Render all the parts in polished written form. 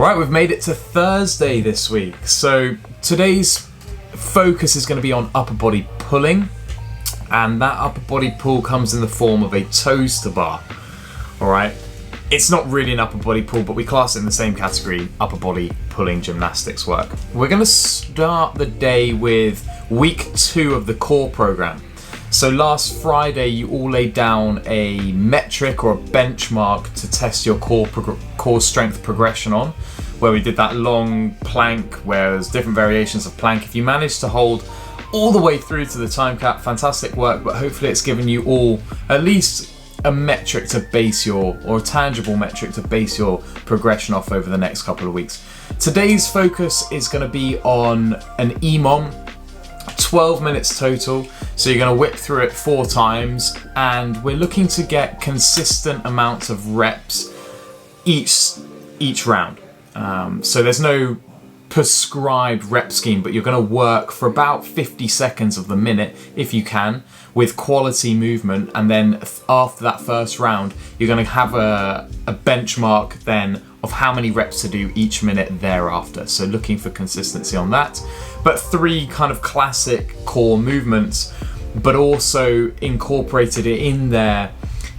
Right, we've made it to Thursday this week. So today's focus is going to be on upper body pulling, and that upper body pull comes in the form of a toes to bar. All right, it's not really an upper body pull, but we class it in the same category, upper body pulling gymnastics work. We're going to start the day with week 2 of the core program. So last Friday, you all laid down a metric or a benchmark to test your core strength progression on, where we did that long plank, where there's different variations of plank. If you managed to hold all the way through to the time cap, fantastic work, but hopefully it's given you all at least a metric to base or a tangible metric to base your progression off over the next couple of weeks. Today's focus is going to be on an EMOM, 12 minutes total. So you're going to whip through it 4 times, and we're looking to get consistent amounts of reps each round. So there's no prescribed rep scheme, but you're going to work for about 50 seconds of the minute if you can, with quality movement, and then after that first round you're going to have a benchmark then of how many reps to do each minute thereafter. So looking for consistency on that, but 3 kind of classic core movements, but also incorporated in there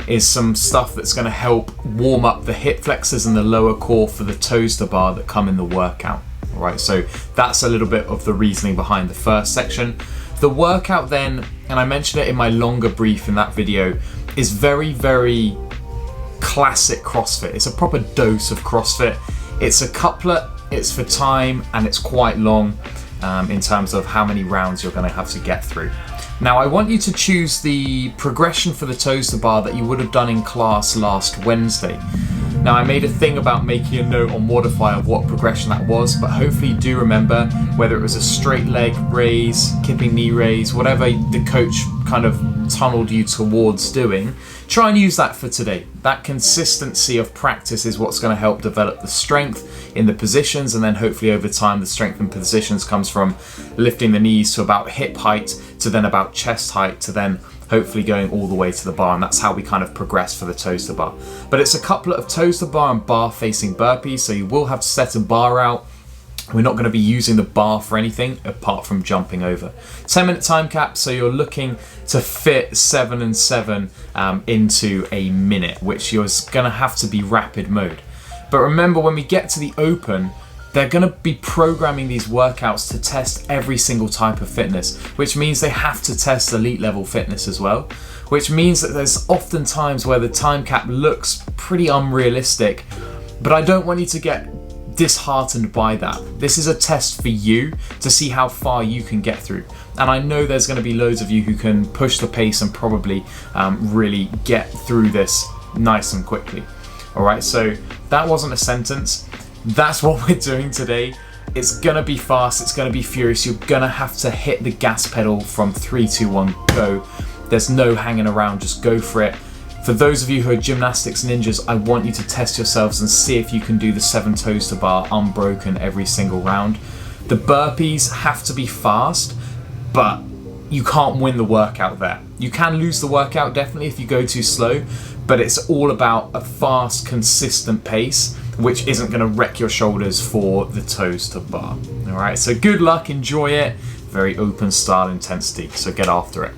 is some stuff that's going to help warm up the hip flexors and the lower core for the toes to bar that come in the workout. All right, so that's a little bit of the reasoning behind the first section. The workout then, and I mentioned it in my longer brief in that video, is very, very classic CrossFit. It's a proper dose of CrossFit. It's a couplet, it's for time, and it's quite long in terms of how many rounds you're going to have to get through. Now, I want you to choose the progression for the toes to bar that you would have done in class last Wednesday. Now, I made a thing about making a note on Wodify of what progression that was, but hopefully you do remember, whether it was a straight leg raise, kipping knee raise, whatever the coach kind of tunneled you towards doing, try and use that for today. That consistency of practice is what's going to help develop the strength in the positions, and then hopefully over time the strength in positions comes from lifting the knees to about hip height, to then about chest height, to then hopefully going all the way to the bar, and that's how we kind of progress for the toes to bar. But it's a couplet of toes to bar and bar facing burpees, so you will have to set a bar out. We're not going to be using the bar for anything apart from jumping over. 10-minute time cap, so you're looking to fit 7 and 7 into a minute, which you're going to have to be rapid mode. But remember, when we get to the open, they're going to be programming these workouts to test every single type of fitness, which means they have to test elite level fitness as well, which means that there's often times where the time cap looks pretty unrealistic, but I don't want you to get disheartened by that. This is a test for you to see how far you can get through, and I know there's going to be loads of you who can push the pace and probably really get through this nice and quickly. All right, so that wasn't a sentence. That's what we're doing today. It's gonna be fast, it's gonna be furious. You're gonna have to hit the gas pedal from 3, 2, 1, go. There's no hanging around, just go for it. For those of you who are gymnastics ninjas, I want you to test yourselves and see if you can do the 7 toes to bar unbroken every single round. The burpees have to be fast, but you can't win the workout there. You can lose the workout definitely if you go too slow, but it's all about a fast, consistent pace, which isn't going to wreck your shoulders for the toes to bar. All right, so good luck, enjoy it. Very open style intensity, so get after it.